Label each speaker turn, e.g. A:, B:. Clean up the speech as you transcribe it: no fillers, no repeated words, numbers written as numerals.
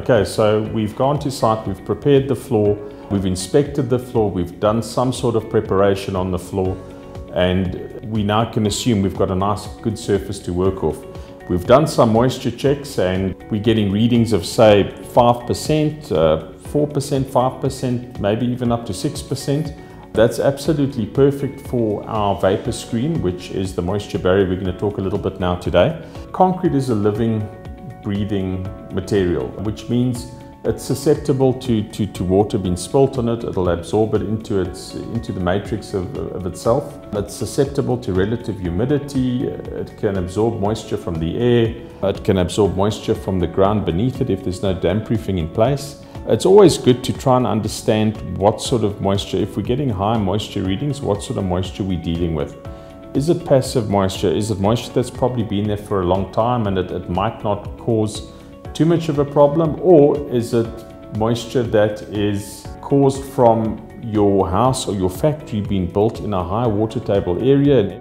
A: Okay, so we've gone to site, we've prepared the floor, we've inspected the floor, we've done some sort of preparation on the floor, and we now can assume we've got a nice, good surface to work off. We've done some moisture checks and we're getting readings of say 5%, 4%, 5%, maybe even up to 6%. That's absolutely perfect for our vapor screen, which is the moisture barrier we're going to talk a little bit now today. Concrete is a living, breathing material, which means it's susceptible to water being spilt on it. It'll absorb it into the matrix of itself. It's susceptible to relative humidity. It can absorb moisture from the air. It can absorb moisture from the ground beneath it if there's no damp proofing in place. It's always good to try and understand what sort of moisture, if we're getting high moisture readings, what sort of moisture we're dealing with. Is it passive moisture? Is it moisture that's probably been there for a long time and it might not cause too much of a problem? Or is it moisture that is caused from your house or your factory being built in a high water table area?